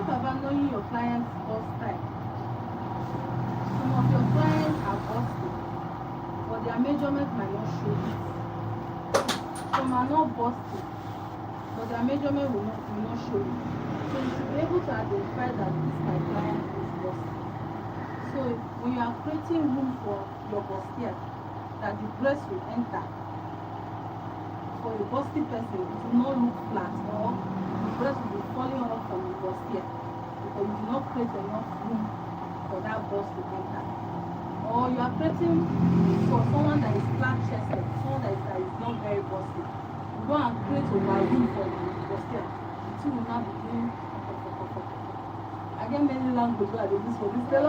about knowing your client's bust type. Some of your clients are busted, but their measurement might not show it. Some are not busted, but their measurement will not show it. So you should be able to identify that this my client is busted. So when you are creating room for your bustier, that the breast will enter, for a busty person, it will not look flat, or the breast will be falling off from the bustier because you do not create enough room for that breast to enter. Or you are creating for someone that is flat chested, someone that is not very busty. You go and create over room for the bustier, the two will not be doing. I get many languages I do this for this girl.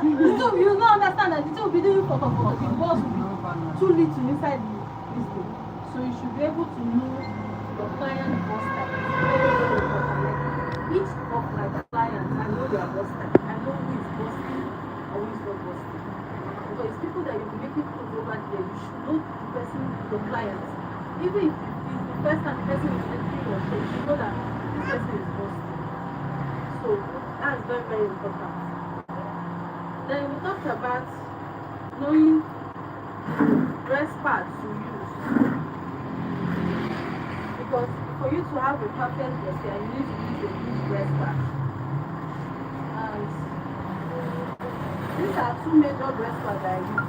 You don't understand that the two will be doing for the boss will be too little inside this thing. So you should be able to know your client boss type. Each of my clients, I know their boss type. I know who is bossy or who is not bossy. Because it's people that you'll be making clothes over there. You should know the person, your client. Even if it's the first time the person is entering your shop, you should know that this person is bossy. So that's very, very important. Then we talked about knowing breast pads to use. Because for you to have a perfect breast, you need to use a good breast pad. And these are two major breast pads I use.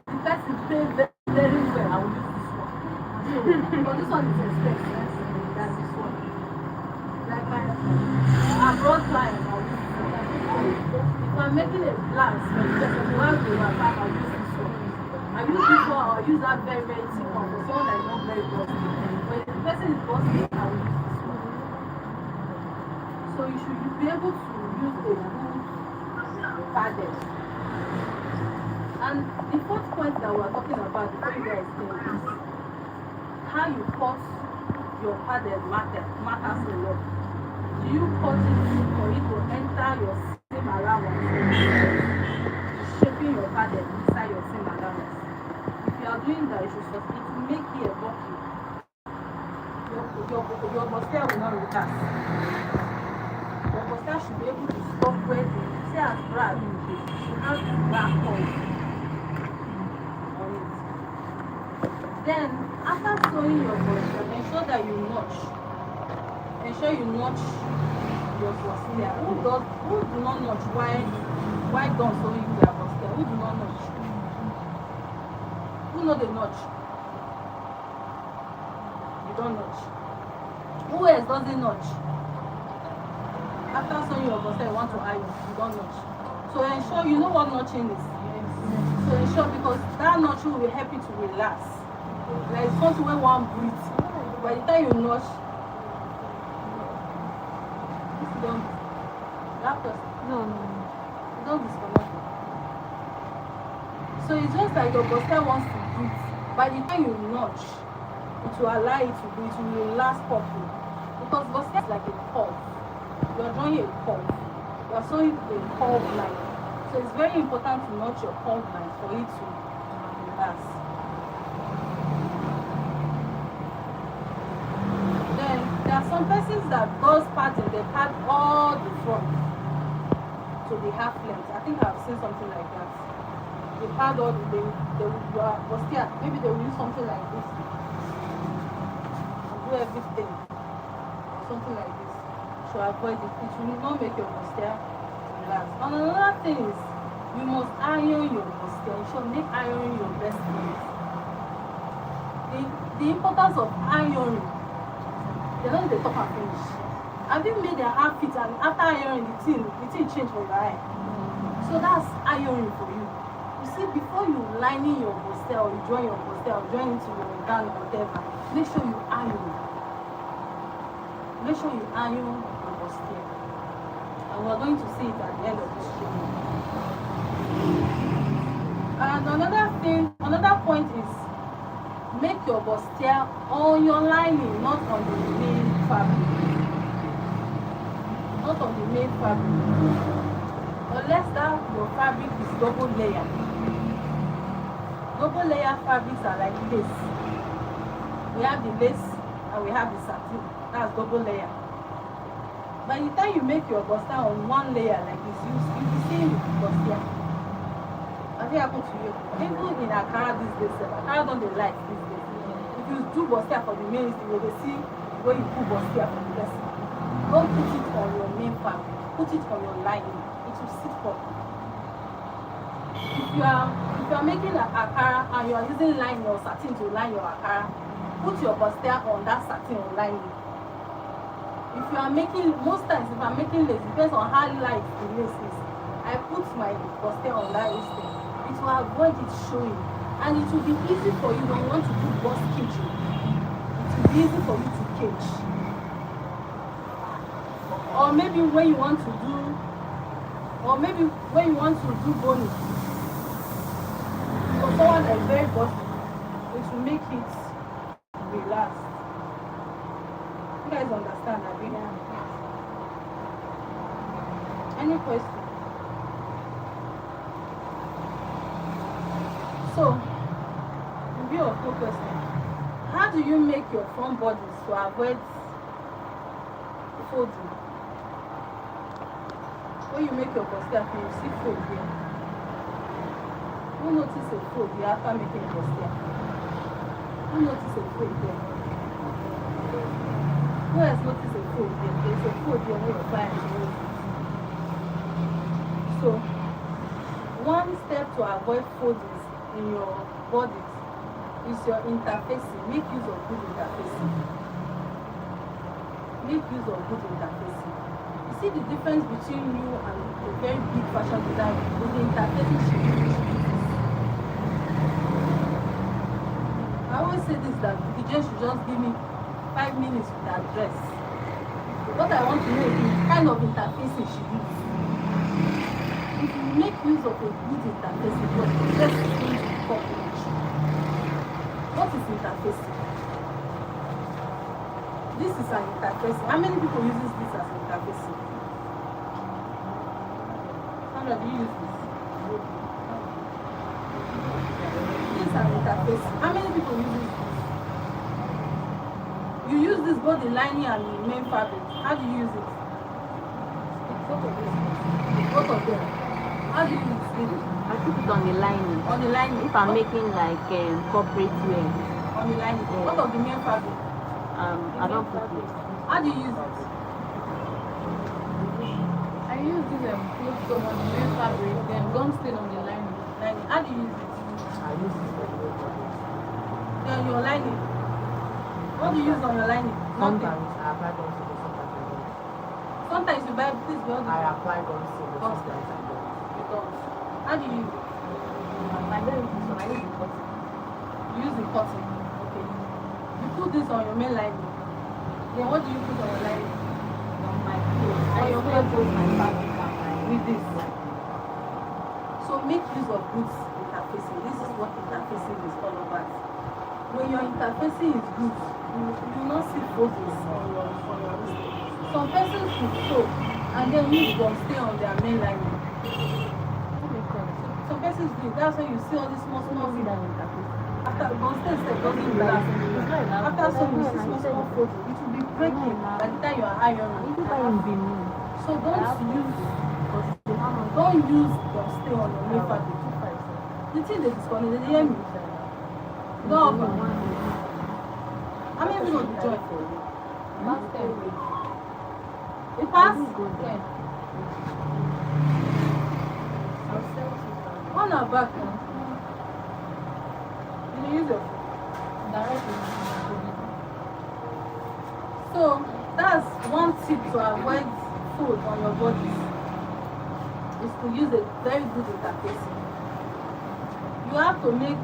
If the person plays very well, I will use this one. But this one is expensive than this one. Like my abroad client, I will use this one. If I'm making a blast, I'll use this one. I use this one or use that very, very thick one for someone that is not very busty. But if the person is busty, I will use this one. So you should be able to use a good padded. And the fourth point that we are talking about before you guys came is how you cut your padded matters a lot. Do you cut it for it to enter your seam allowance? Shaping your padded inside your seam allowance. If you are doing that, it will make you a bulky. Your bustier will not relax. Your bustier should be able to stop where the see as brad should have the black point on it. Then after sewing your bustier, ensure that you notch. Ensure you notch your bustier. Who do not notch why don't sewing their bustier? Who do not notch? Who know the notch? You don't notch. Who else doesn't notch? After sewing your bustier, you want to iron, you don't notch. So ensure you know what notching is. So ensure because that notching will help you to relax. Like it's something where one breathes. By the time you notch, don't that person. No. Don't disconnect it. So it's just like your bustier wants to breathe. By the time you notch, it will allow it to breathe, it will relax properly. Because bustier is like a curve. You are drawing a curve. You are sewing a curve line. So it's very important to notch your curve line for it to relax. Then there are some persons that does padding, they pad all the front to the half length. I think I've seen something like that. They pad all the bustier. Maybe they will use something like this. And do everything. Something like this. To avoid it. It will not make your bustier relax. And another thing is you must iron your bustier. You should make ironing your best friend. The importance of ironing, they don't they talk and finish. Have you made their outfit and after ironing the thing change for your eye? So that's ironing for you. You see, before you lining your bustier or you join your bustier or join into your gown or whatever, make sure you iron. Make sure you iron your bustier. And we're going to see it at the end of this training. And another point is make your bustier on your lining, not on the main fabric. Not on the main fabric. Unless that your fabric is double layer. Double layer fabrics are like lace. We have the lace and we have the satin. That's double layer. By the time you make your bustier on one layer like this, you'll be seeing the bustier. Has it happened to you? Even in Akara these days, Akara don't they like these days. If you do bustier for the main, you will see where you put bustier for the person. Don't put it on your main fabric. Put it on your lining. It will sit properly. If you are making an Akara and you are using line or satin to line your Akara, put your bustier on that satin or lining. If you are making, most times if I'm making lace, it depends on how light the lace is. I put my bustier on that instead. It will avoid it showing. And it will be easy for you when you want to do bust caging. It will be easy for you to cage. Or maybe when you want to do boning. For someone that is very busty, it will make it relax. You guys understand that? Yeah. Any question? So, in view of no question, how do you make your front bodies to avoid folding? When you make your bustier, you see fold here. Who notice a fold here after making a bustier? Who notice a fold there? Who has noticed a fold there? There's a fold here where your client is. So, one step to avoid foldings in your bodies is your interfacing. Make use of good interfacing. Make use of good interfacing. You see the difference between you and a very big fashion designer is the interfacing she uses. I always say this, that the DJ should just give me 5 minutes with that dress. What I want to know is the kind of interfacing she uses. If you make use of a good interfacing, your dress is going to be coverage. What is interfacing? This is an interfacing. How many people uses this as an interfacing? Sandra, do you use this? This is an interfacing. How many people use this? You use this both the lining and the main fabric. How do you use it? Both of them. Both of them. How do you use it? I put it on the lining. On the lining. If I'm making like corporate wear. On the lining. Yeah. What of the main fabric? I don't put it. How do you use it? I use this clothes from on the main fabric, then gum stain on the lining. How do you use it? I use this for the Then your lining. What do you use on your lining? Sometimes I apply gum seal, sometimes I don't. Sometimes you buy this well. I apply gum seal, but sometimes I don't. You don't. How do you use it? I don't use this one, I use the cotton. You use the cotton. Okay. You put this on your main lining. Then what do you put on your lining? On my clothes. On your clothes. My fabric and my With this. So make use of good interfacing. This is what interfacing is all about. When your interfacing is good, you will not see foldings on your wrist. Some persons will sew and then use gum stay on their main lining. Some persons do it. That's why you see all these small things. After gum stay doesn't relax. After sewing, you see small folding. It will be breaking by the time you are ironing. So don't use gum stay on your main fabric. The thing they disconnect, they hear me. Don't offer. How many people will join for you? Last time. It pass? Yeah. On our back now. You use your phone. Directly. So that's one tip to avoid food on your body. Is to use a very good interfacing. You have to make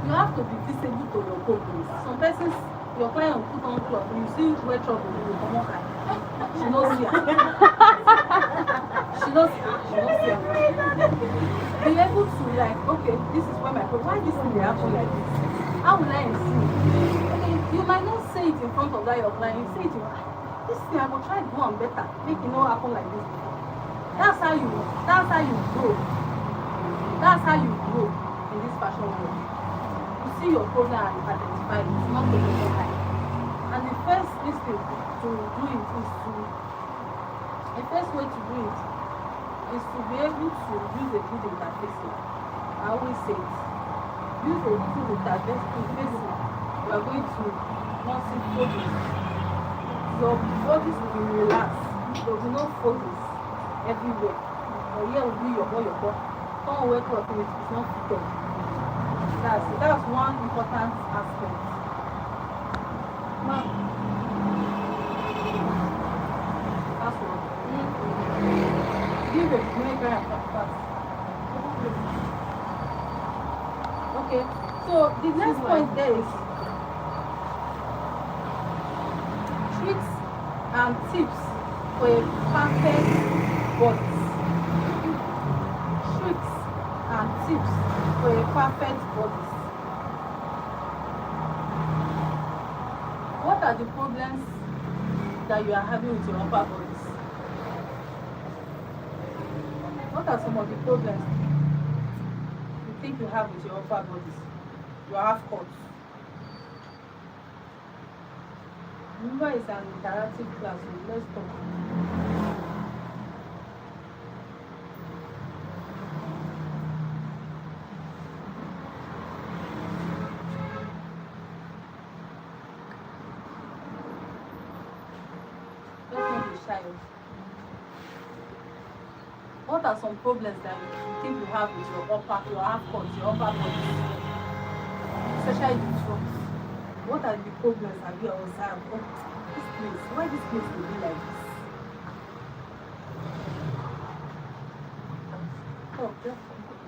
you have to be visible to your companies. Some persons, your client will put on clothes, you see where trouble you will come on. She knows here. She knows here. Be able to okay, this is where my problem. Why this thing dey happen like this? How will I see? Okay, you might not say it in front of that your client. You say it in this thing I will try to do one better. Make it not happen like this before. That's how you grow. That's how you grow in this fashion world. you see your problem and identify it, not to go hide. And the first thing to do it is to, the first way to do it is to be able to use a good interfacing. I always say it. Use a good interfacing. You are going to not see folders. Your bodies will be relaxed. There will be no folders everywhere. Or here will be your body. Don't wake up if it's not fitted. That's one important aspect. Now, that's one. Give a very fast. Okay, so the next point there is tricks and tips for a perfect body. Tricks and tips for a perfect body. What are the problems that you are having with your upper bodies? What are some of the problems you think you have with your upper bodies? Your half cuts. Remember, it's an interactive class, so let's talk. Let's not be shy. What are some problems that you think you have with your half cuts, your upper bodies, especially the trunks? What are the problems have you observed? Oh, this place, why this place will be like this? Oh, just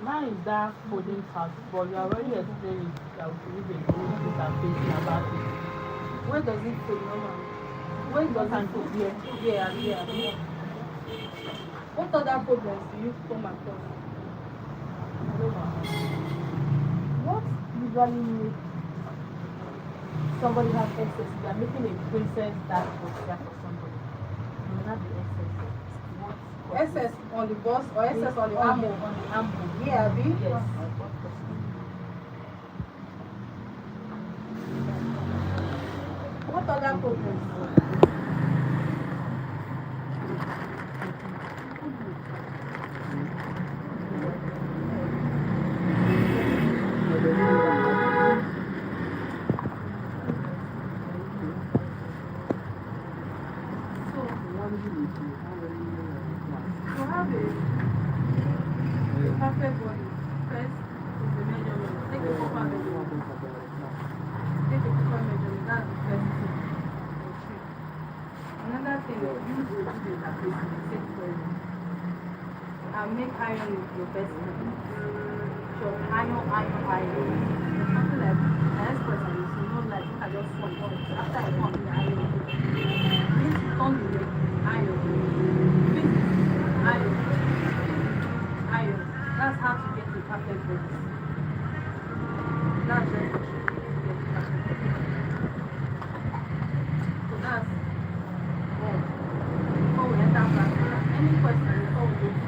Mine is that folding part, but you already explained it. That we use a good interpretation about it. where does it fall normally? Where does it fall? Here and here. What other problems do you come across? What usually makes somebody have excess? They are making a princess that was there for somebody. No, not the excess. What? SS on the bus or SS on the On armor? the ample. Yeah, Abi. Yes. What other problems? To have a perfect body, first is the measurement. Take a proper measurement. Take a proper measurement. That's the first thing. Another thing is use a good interface to take care and make iron with your best friend. So iron. Something like the next person is like I just want after I want the iron. This turn the leg, iron. This iron. Iron. That's how to get the perfect body. That's very important to get the perfect body. So that's all. Before we enter practice, any questions before we go to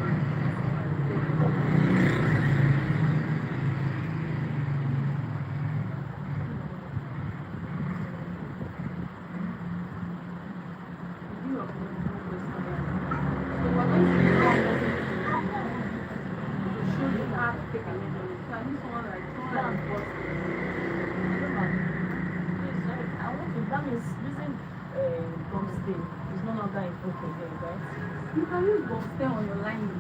you can use gum stay on your lining.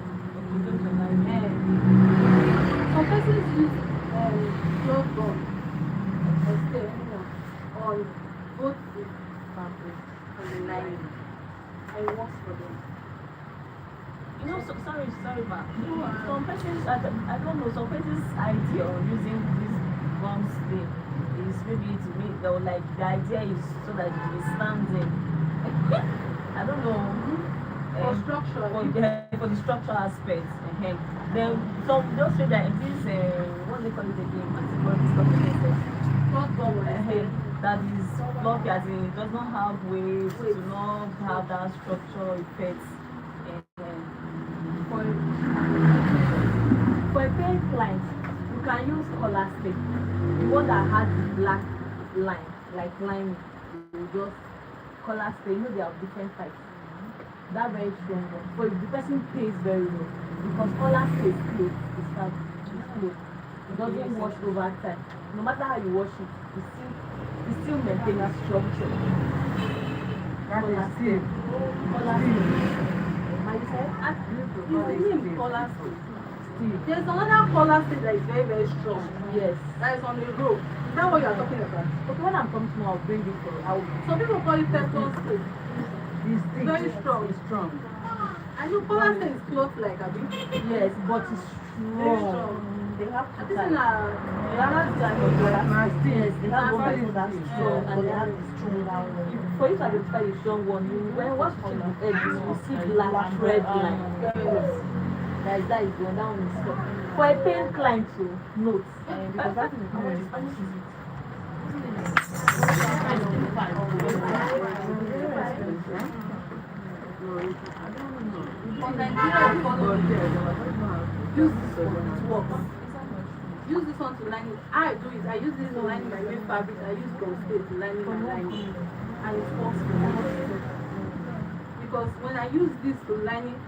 Some persons use cloth gum or stay on both the fabric and the lining. And it works for them. You know, sorry, ma. Some persons, I don't know, some persons' idea on using this gum thing is maybe to make, or like the idea is so that it will stand in. I don't know. For structure. For the structural aspect. Then some just say that this what they call it again? What's the word? Cloth gum that is fluffy, as in it does not have weight, to not have that structural effect. for a paid client, you can use color stick. The one that has the black line, like line, you just color stick. You know they have different types. That very strong one. But if the person pays very well, because color stick is close, it's fast, it's close. It doesn't wash over time. No matter how you wash it, it still maintains its structure. That is still. Color stick. How you say? It's the name color stick. There's another color stick that is very, very strong. Yes. That is on the road. Is that what you are talking about? Okay, when I'm coming tomorrow, I'll bring it for you. Some people call it Teflon stick. This stick Very strong. is strong. I know color stick is close like a bit. Yes, but it's Very strong. strong. They have I two think types. the other type of color My stick. Yes, they have one That's that's that why it's strong, and they Yeah. have the stronger one. For you to identify the strong one, you when once you check the edge, you will see black red line. That is the one that one is strong. For a pain client to note, because that is how much is it. On Nigeria, we call it use this one, it works. Use this one to line it. I do it. I use this to line my main fabric. I use gold state to line my lining. And it works for me. Because when I use this to line it,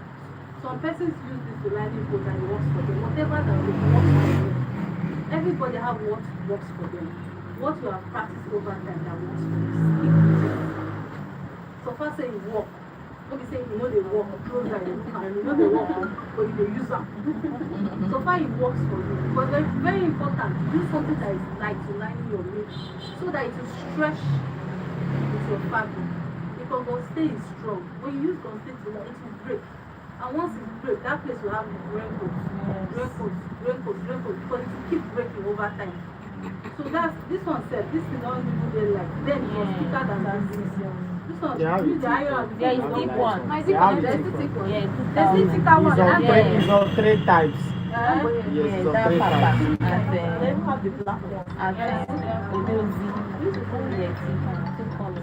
some persons use this to line it clothes and it works for them. Whatever that works for them. Everybody have what works for them. What you have practiced over time that works for you. Stick with it. So far say it work. Don't be saying you know they work, close that you know they work, but you dey use them. So far it works for you. But very, very important, use something that is light to line your meat so that it will stretch with your fabric. Because gun stay is strong. When you use gun stay to line, it will break. And once it breaks, that place will have wrinkles, because it will keep breaking over time. So that's this one said, this is not even there like then it was thicker than this. This one, Yeah, use the iron. There is thick one. My Yeah, thick one, it's there's thick the thick one. Yeah, There's the thicker one. It's of three types. Eh? Yes, it's of that three papa. types. And Then have the black one.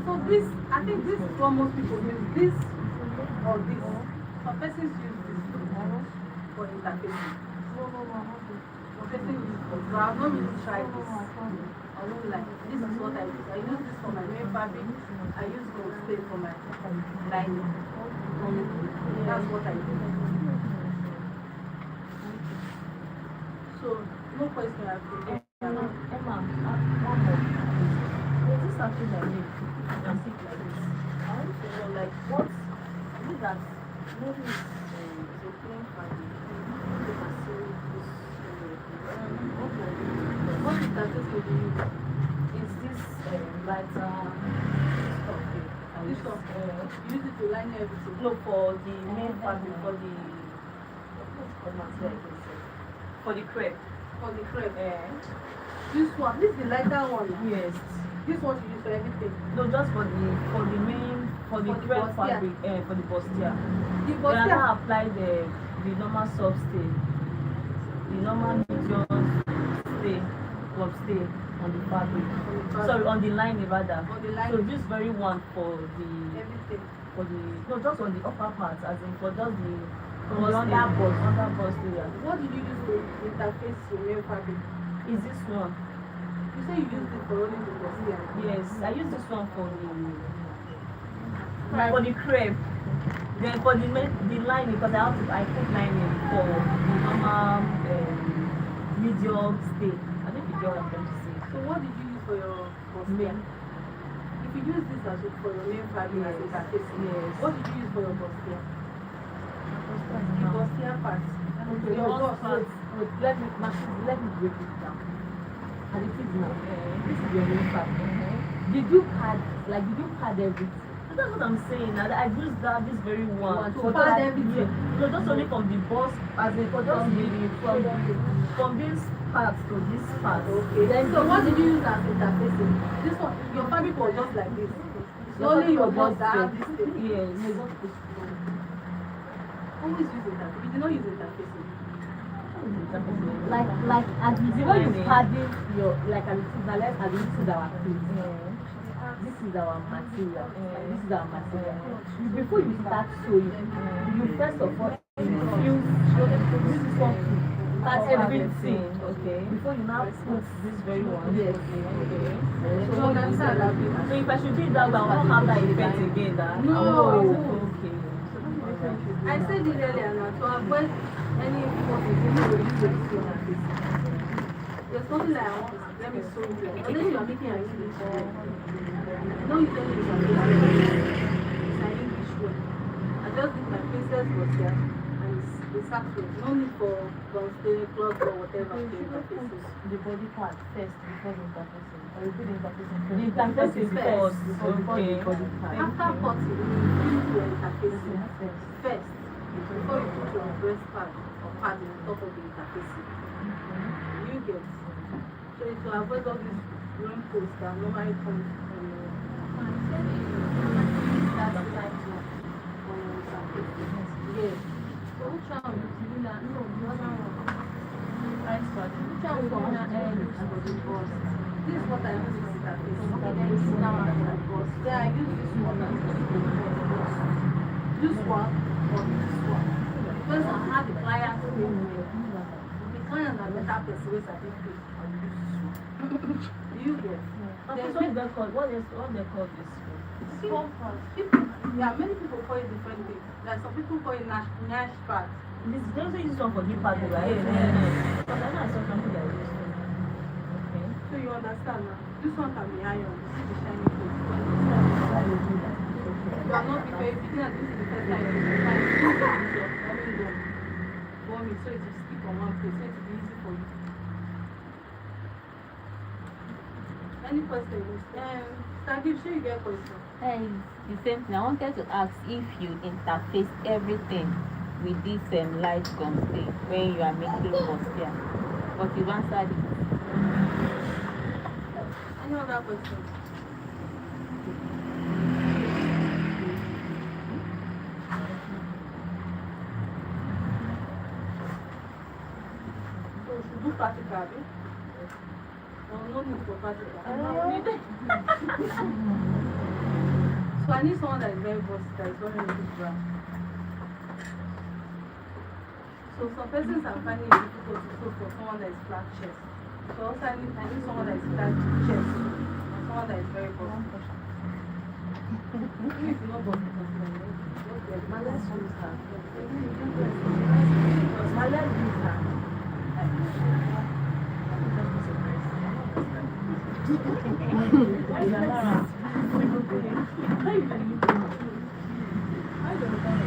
So this, I think this is what most people use. This or this. Some persons use this for interfacing. Some persons use this. But I've not really tried this. I won't lie. This is what I use. I use this for my main fabric. I use gold stain for my lining. That's what I do. So, no question I have. Emma, one more. There's this something that you can see like this. I want to know, like, what is that? Maybe it's a plain fabric. You can see this. What is that this will use? Is this lighter stuff here? This one. You use it to line everything. No, for the main fabric, for the what's it called material again, sir? For the crepe. For the crepe. This one. This is the lighter one. Yes. This one you use for everything. No, just for the main for the For the crepe bustier. fabric, for the bustier. The When I bustier. now apply the normal soft stay, the normal medium stay, club stay on the fabric. Sorry, on the lining rather. On the So line. this very one for Everything. no, just on the upper part, as in for just the On the under bust. under bust area. What did you use to interface your main fabric? Is this one? You say you used it for only the bustier. Yes, I use this one for the crepe. Then for the lining, because I put lining for the normal medium stay. I think you get what I'm trying to say. So what did you use for your bustier? If you use this as for your main fabric as interface, Yes. what did you use for your bustier? The bustier part. Okay, Your no, bust. wait, let me break it down. And it is now. This is your main fabric. Did you pad everything? That's what I'm saying. I used this very one. To pad everything. No, just only from the bust, as in for just from this part to this part. Okay. Then So what did you use as interfacing? This one, your fabric was just like this. It's only your bust that have this thing. Yes. Always use interfacing. You did not use interfacing. like as the way you padding your like as it is now let's this is our place. This is our material. This is our material. Before you start sewing, you first of all infuse this is something start everything. everything. Okay. Before you now put this very one. Yes. Okay. So you understand that So if I should do it that way, I won't have that effect again. That No. Okay. I said it earlier now to avoid any possibility. There's nothing that I want. Let me show you. Unless you are making an English word. No, you tell me it's an English word. I just think my princess was here and it's actually no need for cloth or whatever. The body part first before the interfacing. Or you put the interfacing first. The interfacing first. Before the body part. After potting, you finish your interfacing First. first before you put your breast pad or padding on top of the interfacing. You get. So it's to avoid all these wrinkles that normally come from your yes. So which one would you do that? No, the other one. Right spot. Which one would you do that? This is what I use for interfacing. Okay, then you sit down and I bust. Yeah, I use this one as this one or this one. Because I had the client the client are better person wey sabi pay on this one. You get. Okay, so what they call this? Yeah, many people call it different things. Like some people call it Nash pad. This they also use this one for hip hop, right? Because I know I saw something like this. Okay. So you understand now? This one can be iron. You see the shiny place. You are not very beginner. This is the first time you try to use your warm it so it will stick on one place so it will be easy for you. Any questions? Thank you. Sure you get a question. The same thing. I wanted to ask if you interface everything with this light gum thing when you are making postia, but you answered it. Any other questions? So we should do practical, abi? No need for practical. So I need someone that is very versatile, is very into brown. So some persons are finding it difficult to sew for someone that is flat chest. So also I need someone that is flat chest and someone that is very versatile. If you know versatile, My let's use her. My let's use her. I don't know.